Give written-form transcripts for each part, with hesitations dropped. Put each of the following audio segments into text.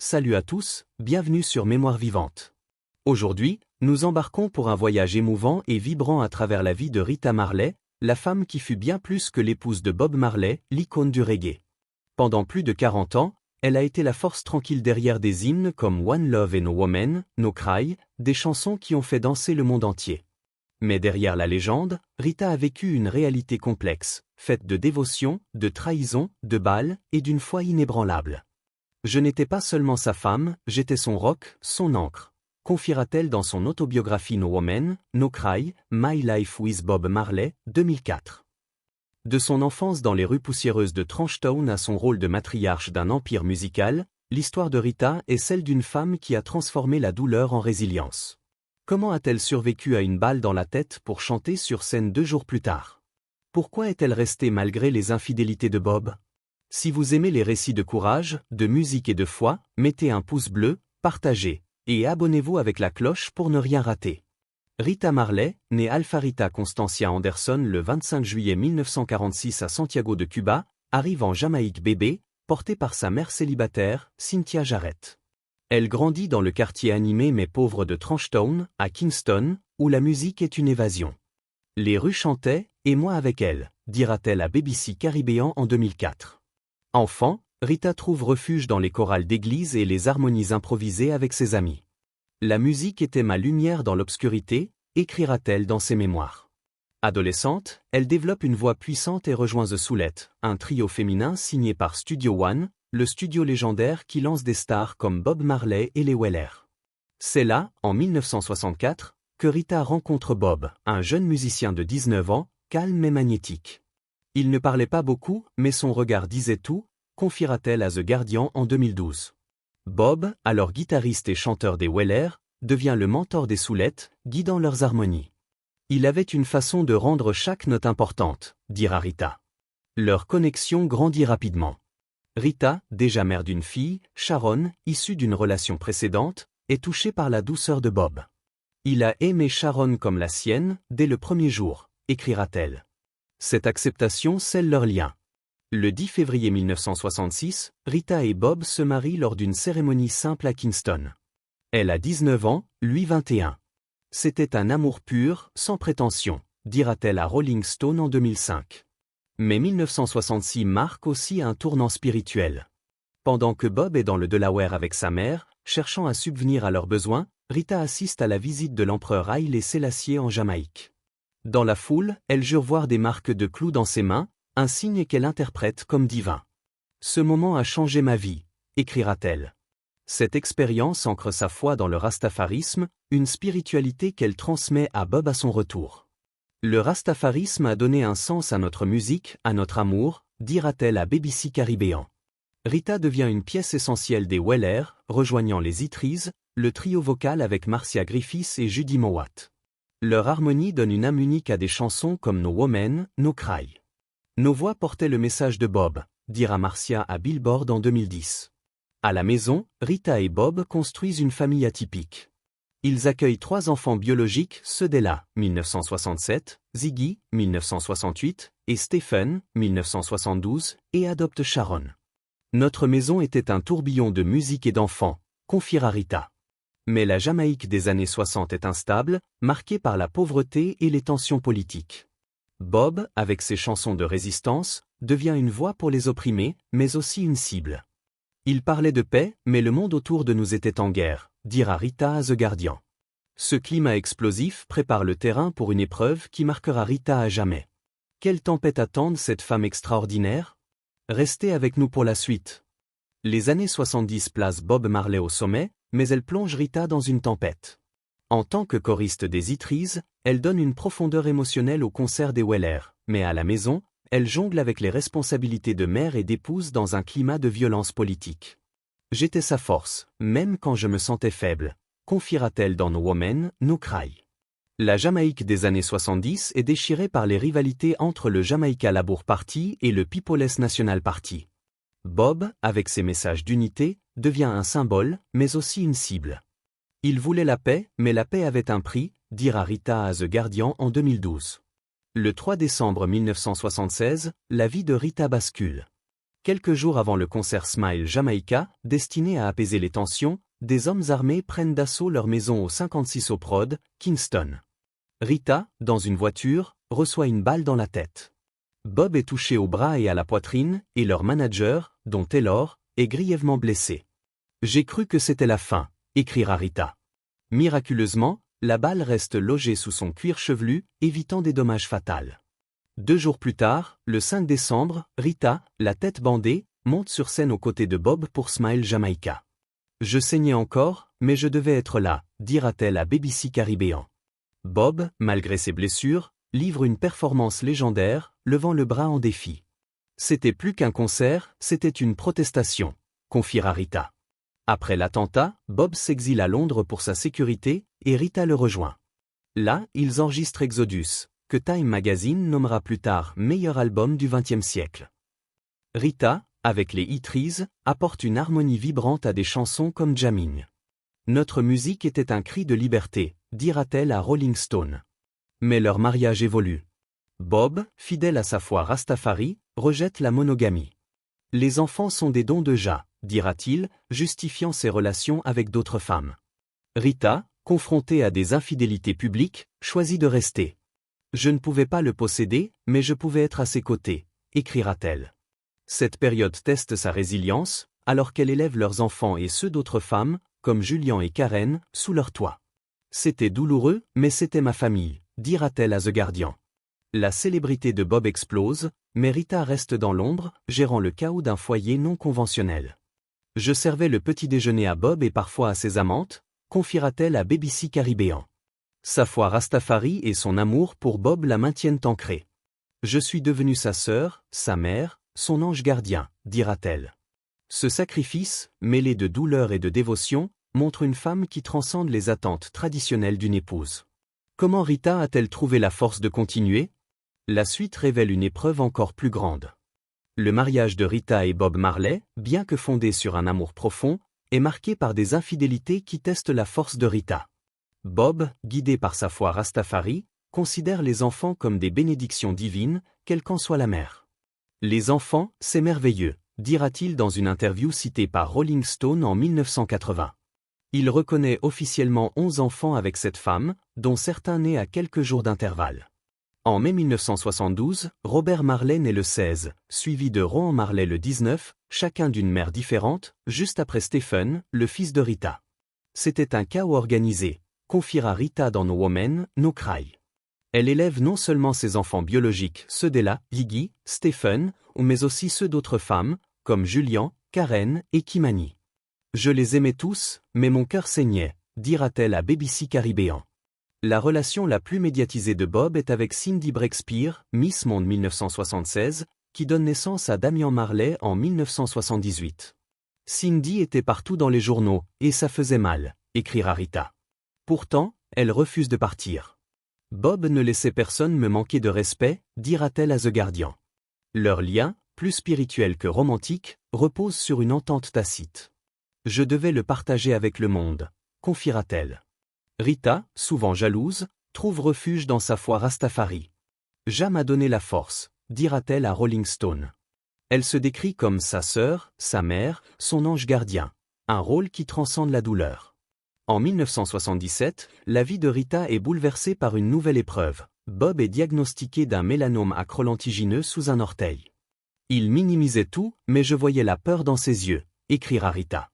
Salut à tous, bienvenue sur Mémoire vivante. Aujourd'hui, nous embarquons pour un voyage émouvant et vibrant à travers la vie de Rita Marley, la femme qui fut bien plus que l'épouse de Bob Marley, l'icône du reggae. Pendant plus de 40 ans, elle a été la force tranquille derrière des hymnes comme One Love et No Woman, No Cry, des chansons qui ont fait danser le monde entier. Mais derrière la légende, Rita a vécu une réalité complexe, faite de dévotion, de trahison, de balles et d'une foi inébranlable. Je n'étais pas seulement sa femme, j'étais son roc, son ancre, confiera-t-elle dans son autobiographie No Woman, No Cry, My Life with Bob Marley, 2004. De son enfance dans les rues poussiéreuses de Trenchtown à son rôle de matriarche d'un empire musical, l'histoire de Rita est celle d'une femme qui a transformé la douleur en résilience. Comment a-t-elle survécu à une balle dans la tête pour chanter sur scène 2 jours plus tard? Pourquoi est-elle restée malgré les infidélités de Bob? Si vous aimez les récits de courage, de musique et de foi, mettez un pouce bleu, partagez, et abonnez-vous avec la cloche pour ne rien rater. Rita Marley, née Alpha Rita Constancia Anderson le 25 juillet 1946 à Santiago de Cuba, arrive en Jamaïque bébé, portée par sa mère célibataire, Cynthia Jarrett. Elle grandit dans le quartier animé mais pauvre de Trenchtown, à Kingston, où la musique est une évasion. Les rues chantaient, et moi avec elle, dira-t-elle à BBC Caribéan en 2004. Enfant, Rita trouve refuge dans les chorales d'église et les harmonies improvisées avec ses amis. La musique était ma lumière dans l'obscurité, écrira-t-elle dans ses mémoires. Adolescente, elle développe une voix puissante et rejoint The Soulettes, un trio féminin signé par Studio One, le studio légendaire qui lance des stars comme Bob Marley et les Wailers. C'est là, en 1964, que Rita rencontre Bob, un jeune musicien de 19 ans, calme et magnétique. Il ne parlait pas beaucoup, mais son regard disait tout, confiera-t-elle à The Guardian en 2012. Bob, alors guitariste et chanteur des Wailers, devient le mentor des Soulettes, guidant leurs harmonies. Il avait une façon de rendre chaque note importante, dira Rita. Leur connexion grandit rapidement. Rita, déjà mère d'une fille, Sharon, issue d'une relation précédente, est touchée par la douceur de Bob. Il a aimé Sharon comme la sienne, dès le premier jour, écrira-t-elle. Cette acceptation scelle leur lien. Le 10 février 1966, Rita et Bob se marient lors d'une cérémonie simple à Kingston. Elle a 19 ans, lui 21. C'était un amour pur, sans prétention, dira-t-elle à Rolling Stone en 2005. Mais 1966 marque aussi un tournant spirituel. Pendant que Bob est dans le Delaware avec sa mère, cherchant à subvenir à leurs besoins, Rita assiste à la visite de l'empereur Haïlé Sélassié en Jamaïque. Dans la foule, elle jure voir des marques de clous dans ses mains, un signe qu'elle interprète comme divin. Ce moment a changé ma vie, écrira-t-elle. Cette expérience ancre sa foi dans le rastafarisme, une spiritualité qu'elle transmet à Bob à son retour. Le rastafarisme a donné un sens à notre musique, à notre amour, dira-t-elle à BBC Caribéan. Rita devient une pièce essentielle des Wailers, rejoignant les Itris, le trio vocal avec Marcia Griffiths et Judy Mowatt. Leur harmonie donne une âme unique à des chansons comme No Woman, No Cry. Nos voix portaient le message de Bob, dira Marcia à Billboard en 2010. À la maison, Rita et Bob construisent une famille atypique. Ils accueillent 3 enfants biologiques, ceux d'Ella, 1967, Ziggy, 1968, et Stephen, 1972, et adoptent Sharon. Notre maison était un tourbillon de musique et d'enfants, confiera Rita. Mais la Jamaïque des années 60 est instable, marquée par la pauvreté et les tensions politiques. Bob, avec ses chansons de résistance, devient une voix pour les opprimés, mais aussi une cible. Il parlait de paix, mais le monde autour de nous était en guerre, dira Rita à The Guardian. Ce climat explosif prépare le terrain pour une épreuve qui marquera Rita à jamais. Quelle tempête attendent cette femme extraordinaire? Restez avec nous pour la suite. Les années 70 placent Bob Marley au sommet, mais elle plonge Rita dans une tempête. En tant que choriste des Itris, elle donne une profondeur émotionnelle au concert des Wailers, mais à la maison, elle jongle avec les responsabilités de mère et d'épouse dans un climat de violence politique. J'étais sa force, même quand je me sentais faible, confiera-t-elle dans No Woman, No Cry. La Jamaïque des années 70 est déchirée par les rivalités entre le Jamaica Labour Party et le People's National Party. Bob, avec ses messages d'unité, devient un symbole, mais aussi une cible. Il voulait la paix, mais la paix avait un prix, dira Rita à The Guardian en 2012. Le 3 décembre 1976, la vie de Rita bascule. Quelques jours avant le concert Smile Jamaica, destiné à apaiser les tensions, des hommes armés prennent d'assaut leur maison au 56 Oak Road, Kingston. Rita, dans une voiture, reçoit une balle dans la tête. Bob est touché au bras et à la poitrine, et leur manager, dont Taylor, est grièvement blessé. « J'ai cru que c'était la fin », écrira Rita. Miraculeusement, la balle reste logée sous son cuir chevelu, évitant des dommages fatals. 2 jours plus tard, le 5 décembre, Rita, la tête bandée, monte sur scène aux côtés de Bob pour Smile Jamaica. « Je saignais encore, mais je devais être là », dira-t-elle à BBC Caribéan. Bob, malgré ses blessures, livre une performance légendaire, levant le bras en défi. « C'était plus qu'un concert, c'était une protestation », confiera Rita. Après l'attentat, Bob s'exile à Londres pour sa sécurité, et Rita le rejoint. Là, ils enregistrent Exodus, que Time Magazine nommera plus tard meilleur album du XXe siècle. Rita, avec les E-Trees, apporte une harmonie vibrante à des chansons comme Jamming. Notre musique était un cri de liberté, dira-t-elle à Rolling Stone. Mais leur mariage évolue. Bob, fidèle à sa foi Rastafari, rejette la monogamie. Les enfants sont des dons de Jah, dira-t-il, justifiant ses relations avec d'autres femmes. Rita, confrontée à des infidélités publiques, choisit de rester. Je ne pouvais pas le posséder, mais je pouvais être à ses côtés, écrira-t-elle. Cette période teste sa résilience, alors qu'elle élève leurs enfants et ceux d'autres femmes, comme Julian et Karen, sous leur toit. C'était douloureux, mais c'était ma famille, dira-t-elle à The Guardian. La célébrité de Bob explose, mais Rita reste dans l'ombre, gérant le chaos d'un foyer non conventionnel. Je servais le petit déjeuner à Bob et parfois à ses amantes, confiera-t-elle à BBC Caribéan. Sa foi Rastafari et son amour pour Bob la maintiennent ancrée. Je suis devenue sa sœur, sa mère, son ange gardien, dira-t-elle. Ce sacrifice, mêlé de douleur et de dévotion, montre une femme qui transcende les attentes traditionnelles d'une épouse. Comment Rita a-t-elle trouvé la force de continuer? La suite révèle une épreuve encore plus grande. Le mariage de Rita et Bob Marley, bien que fondé sur un amour profond, est marqué par des infidélités qui testent la force de Rita. Bob, guidé par sa foi Rastafari, considère les enfants comme des bénédictions divines, quelle qu'en soit la mère. Les enfants, c'est merveilleux, dira-t-il dans une interview citée par Rolling Stone en 1980. Il reconnaît officiellement 11 enfants avec cette femme, dont certains nés à quelques jours d'intervalle. En mai 1972, Robert Marley naît le 16, suivi de Rohan Marley le 19, chacun d'une mère différente, juste après Stephen, le fils de Rita. C'était un chaos organisé, confiera Rita dans No Woman, No Cry. Elle élève non seulement ses enfants biologiques, ceux d'Ella, Iggy, Stephen, mais aussi ceux d'autres femmes, comme Julian, Karen et Kimani. Je les aimais tous, mais mon cœur saignait, dira-t-elle à BBC Caribéan. La relation la plus médiatisée de Bob est avec Cindy Breakspear, Miss Monde 1976, qui donne naissance à Damian Marley en 1978. Cindy était partout dans les journaux, et ça faisait mal, écrira Rita. Pourtant, elle refuse de partir. Bob ne laissait personne me manquer de respect, dira-t-elle à The Guardian. Leur lien, plus spirituel que romantique, repose sur une entente tacite. Je devais le partager avec le monde, confiera-t-elle. Rita, souvent jalouse, trouve refuge dans sa foi Rastafari. Jah m'a donné la force, dira-t-elle à Rolling Stone. Elle se décrit comme sa sœur, sa mère, son ange gardien, un rôle qui transcende la douleur. En 1977, la vie de Rita est bouleversée par une nouvelle épreuve. Bob est diagnostiqué d'un mélanome acrolentigineux sous un orteil. Il minimisait tout, mais je voyais la peur dans ses yeux, écrira Rita.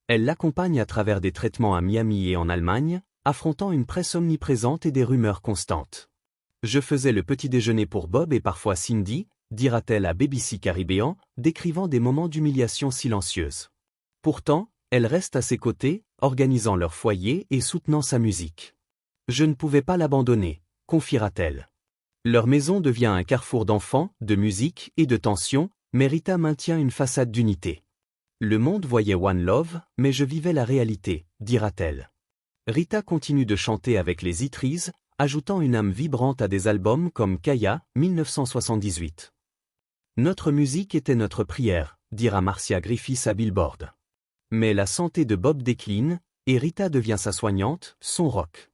Elle l'accompagne à travers des traitements à Miami et en Allemagne, affrontant une presse omniprésente et des rumeurs constantes. Je faisais le petit déjeuner pour Bob et parfois Cindy, dira-t-elle à BBC Caribéan, décrivant des moments d'humiliation silencieuse. Pourtant, elle reste à ses côtés, organisant leur foyer et soutenant sa musique. Je ne pouvais pas l'abandonner, confiera-t-elle. Leur maison devient un carrefour d'enfants, de musique et de tension, mais Rita maintient une façade d'unité. Le monde voyait One Love, mais je vivais la réalité, dira-t-elle. Rita continue de chanter avec les E-Trees, ajoutant une âme vibrante à des albums comme Kaya, 1978. Notre musique était notre prière, dira Marcia Griffiths à Billboard. Mais la santé de Bob décline, et Rita devient sa soignante, son rock.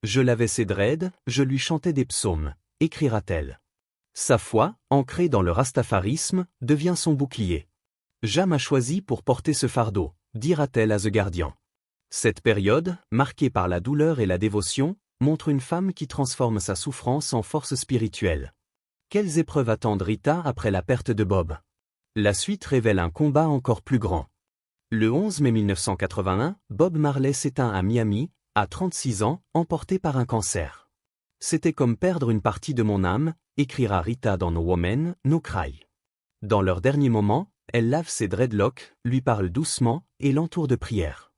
Je lavais ses dreads, je lui chantais des psaumes, écrira-t-elle. Sa foi, ancrée dans le rastafarisme, devient son bouclier. Ja m'a choisi pour porter ce fardeau, dira-t-elle à The Guardian. Cette période, marquée par la douleur et la dévotion, montre une femme qui transforme sa souffrance en force spirituelle. Quelles épreuves attendent Rita après la perte de Bob? La suite révèle un combat encore plus grand. Le 11 mai 1981, Bob Marley s'éteint à Miami, à 36 ans, emporté par un cancer. C'était comme perdre une partie de mon âme, écrira Rita dans No Woman, No Cry. Dans leurs derniers moments, elle lave ses dreadlocks, lui parle doucement, et l'entoure de prières.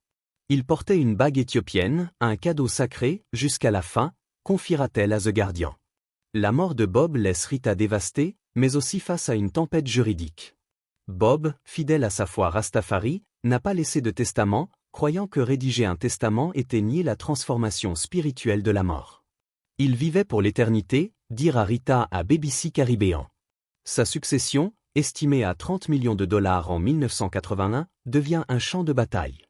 Il portait une bague éthiopienne, un cadeau sacré, jusqu'à la fin, confiera-t-elle à The Guardian. La mort de Bob laisse Rita dévastée, mais aussi face à une tempête juridique. Bob, fidèle à sa foi Rastafari, n'a pas laissé de testament, croyant que rédiger un testament était nier la transformation spirituelle de la mort. Il vivait pour l'éternité, dira Rita à BBC Caribéan. Sa succession, estimée à 30 millions de dollars en 1981, devient un champ de bataille.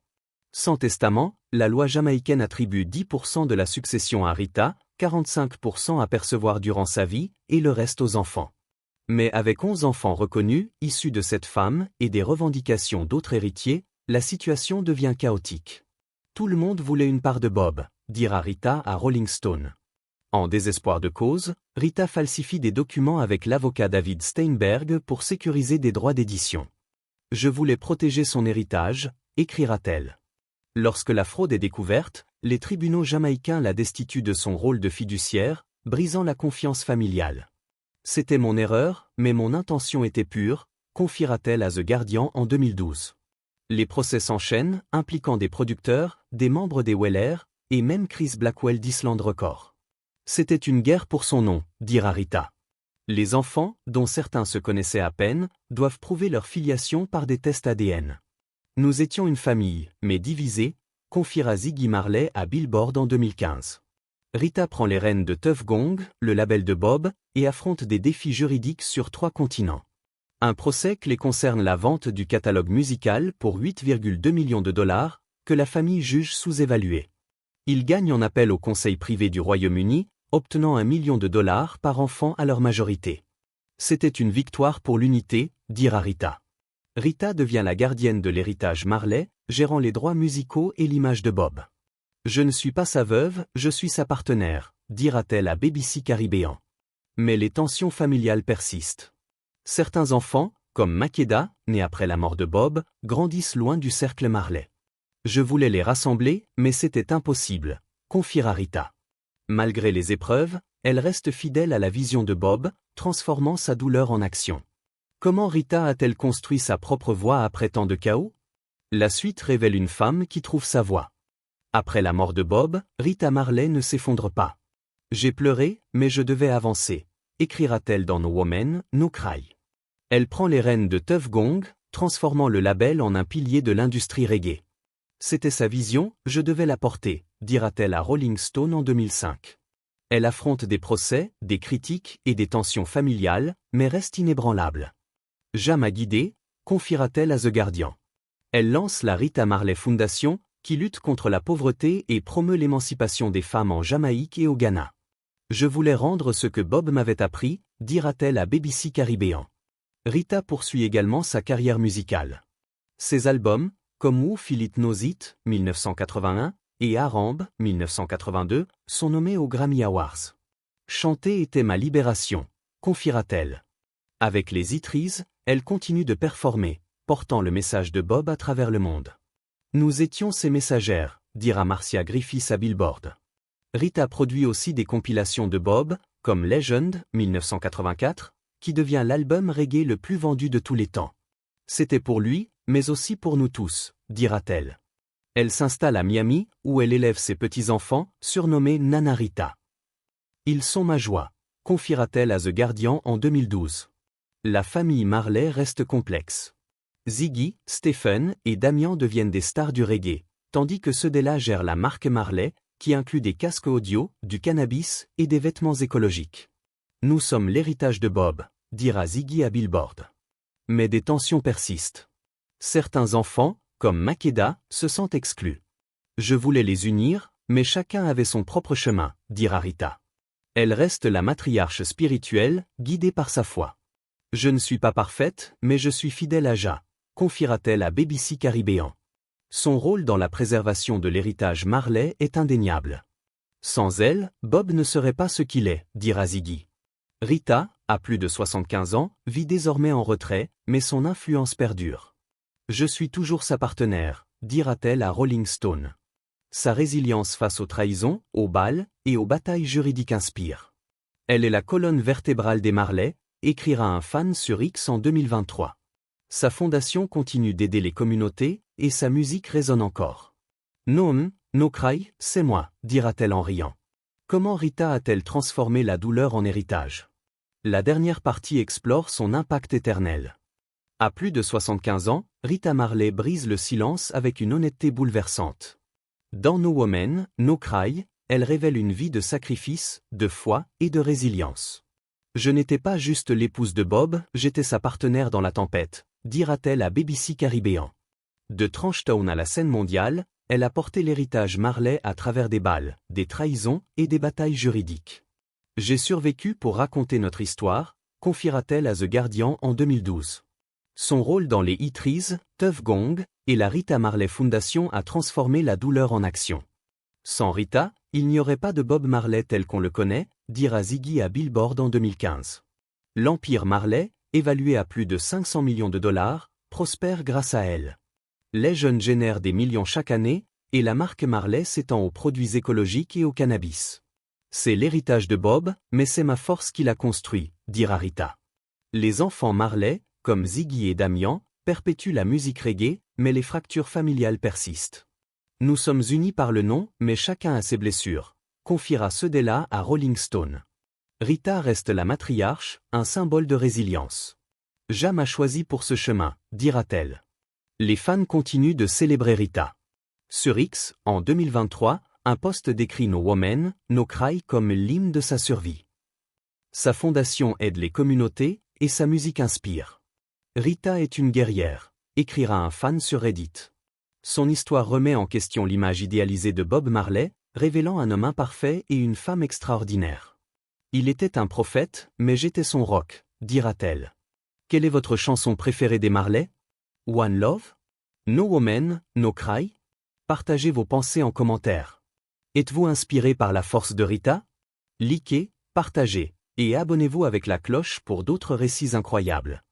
Sans testament, la loi jamaïcaine attribue 10% de la succession à Rita, 45% à percevoir durant sa vie, et le reste aux enfants. Mais avec 11 enfants reconnus, issus de cette femme, et des revendications d'autres héritiers, la situation devient chaotique. Tout le monde voulait une part de Bob, dira Rita à Rolling Stone. En désespoir de cause, Rita falsifie des documents avec l'avocat David Steinberg pour sécuriser des droits d'édition. « Je voulais protéger son héritage », écrira-t-elle. Lorsque la fraude est découverte, les tribunaux jamaïcains la destituent de son rôle de fiduciaire, brisant la confiance familiale. « C'était mon erreur, mais mon intention était pure », confiera-t-elle à The Guardian en 2012. Les procès s'enchaînent, impliquant des producteurs, des membres des Weller, et même Chris Blackwell d'Island Records. C'était une guerre pour son nom, dira Rita. Les enfants, dont certains se connaissaient à peine, doivent prouver leur filiation par des tests ADN. Nous étions une famille, mais divisée, confiera Ziggy Marley à Billboard en 2015. Rita prend les rênes de Tuff Gong, le label de Bob, et affronte des défis juridiques sur 3 continents. Un procès clé concerne la vente du catalogue musical pour 8,2 millions de dollars, que la famille juge sous-évalué. Il gagne en appel au Conseil privé du Royaume-Uni, obtenant $1 million par enfant à leur majorité. C'était une victoire pour l'unité, dira Rita. Rita devient la gardienne de l'héritage Marley, gérant les droits musicaux et l'image de Bob. Je ne suis pas sa veuve, je suis sa partenaire, dira-t-elle à BBC Caribéan. Mais les tensions familiales persistent. Certains enfants, comme Makeda, né après la mort de Bob, grandissent loin du cercle Marley. Je voulais les rassembler, mais c'était impossible, confiera Rita. Malgré les épreuves, elle reste fidèle à la vision de Bob, transformant sa douleur en action. Comment Rita a-t-elle construit sa propre voie après tant de chaos? La suite révèle une femme qui trouve sa voie. Après la mort de Bob, Rita Marley ne s'effondre pas. J'ai pleuré, mais je devais avancer, écrira-t-elle dans No Woman, No Cry. Elle prend les rênes de Tuff Gong, transformant le label en un pilier de l'industrie reggae. C'était sa vision, je devais la porter, dira-t-elle à Rolling Stone en 2005. Elle affronte des procès, des critiques et des tensions familiales, mais reste inébranlable. Ja m'a guidée, confiera-t-elle à The Guardian. Elle lance la Rita Marley Foundation, qui lutte contre la pauvreté et promeut l'émancipation des femmes en Jamaïque et au Ghana. Je voulais rendre ce que Bob m'avait appris, dira-t-elle à BBC Caribéan. Rita poursuit également sa carrière musicale. Ses albums, comme Who Feel It Knows It, 1981, et Harambe, 1982, sont nommés aux Grammy Awards. Chanter était ma libération, confiera-t-elle. Avec les Itries, elle continue de performer, portant le message de Bob à travers le monde. Nous étions ses messagères, dira Marcia Griffiths à Billboard. Rita produit aussi des compilations de Bob, comme Legend, 1984, qui devient l'album reggae le plus vendu de tous les temps. C'était pour lui, mais aussi pour nous tous, dira-t-elle. Elle s'installe à Miami, où elle élève ses petits-enfants, surnommés Nana Rita. Ils sont ma joie, confiera-t-elle à The Guardian en 2012. La famille Marley reste complexe. Ziggy, Stephen et Damian deviennent des stars du reggae, tandis que ceux-là gèrent la marque Marley, qui inclut des casques audio, du cannabis et des vêtements écologiques. Nous sommes l'héritage de Bob, dira Ziggy à Billboard. Mais des tensions persistent. Certains enfants, comme Makeda, se sentent exclus. Je voulais les unir, mais chacun avait son propre chemin, dira Rita. Elle reste la matriarche spirituelle, guidée par sa foi. Je ne suis pas parfaite, mais je suis fidèle à Ja, confiera-t-elle à BBC Caribéan. Son rôle dans la préservation de l'héritage Marley est indéniable. Sans elle, Bob ne serait pas ce qu'il est, dira Ziggy. Rita, à plus de 75 ans, vit désormais en retrait, mais son influence perdure. Je suis toujours sa partenaire, dira-t-elle à Rolling Stone. Sa résilience face aux trahisons, aux balles et aux batailles juridiques inspire. Elle est la colonne vertébrale des Marley, écrira un fan sur X en 2023. Sa fondation continue d'aider les communautés, et sa musique résonne encore. No cry, c'est moi, dira-t-elle en riant. Comment Rita a-t-elle transformé la douleur en héritage? La dernière partie explore son impact éternel. À plus de 75 ans, Rita Marley brise le silence avec une honnêteté bouleversante. Dans No Woman, No Cry, elle révèle une vie de sacrifice, de foi et de résilience. Je n'étais pas juste l'épouse de Bob, j'étais sa partenaire dans la tempête, dira-t-elle à BBC Caribéan. De Trenchtown à la scène mondiale, elle a porté l'héritage Marley à travers des balles, des trahisons et des batailles juridiques. J'ai survécu pour raconter notre histoire, confiera-t-elle à The Guardian en 2012. Son rôle dans les Hitries, Tuff Gong et la Rita Marley Foundation a transformé la douleur en action. Sans Rita, il n'y aurait pas de Bob Marley tel qu'on le connaît, dira Ziggy à Billboard en 2015. L'empire Marley, évalué à plus de 500 millions de dollars, prospère grâce à elle. Les jeunes génèrent des millions chaque année, et la marque Marley s'étend aux produits écologiques et au cannabis. C'est l'héritage de Bob, mais c'est ma force qui l'a construit, dira Rita. Les enfants Marley, comme Ziggy et Damian, perpétuent la musique reggae, mais les fractures familiales persistent. Nous sommes unis par le nom, mais chacun a ses blessures, confiera Cedella à Rolling Stone. Rita reste la matriarche, un symbole de résilience. Jam a choisi pour ce chemin, dira-t-elle. Les fans continuent de célébrer Rita. Sur X, en 2023, un post décrit No Woman, No Cry comme l'hymne de sa survie. Sa fondation aide les communautés, et sa musique inspire. Rita est une guerrière, écrira un fan sur Reddit. Son histoire remet en question l'image idéalisée de Bob Marley, révélant un homme imparfait et une femme extraordinaire. Il était un prophète, mais j'étais son rock, dira-t-elle. Quelle est votre chanson préférée des Marley? One Love? No Woman, No Cry? Partagez vos pensées en commentaire. Êtes-vous inspiré par la force de Rita? Likez, partagez, et abonnez-vous avec la cloche pour d'autres récits incroyables.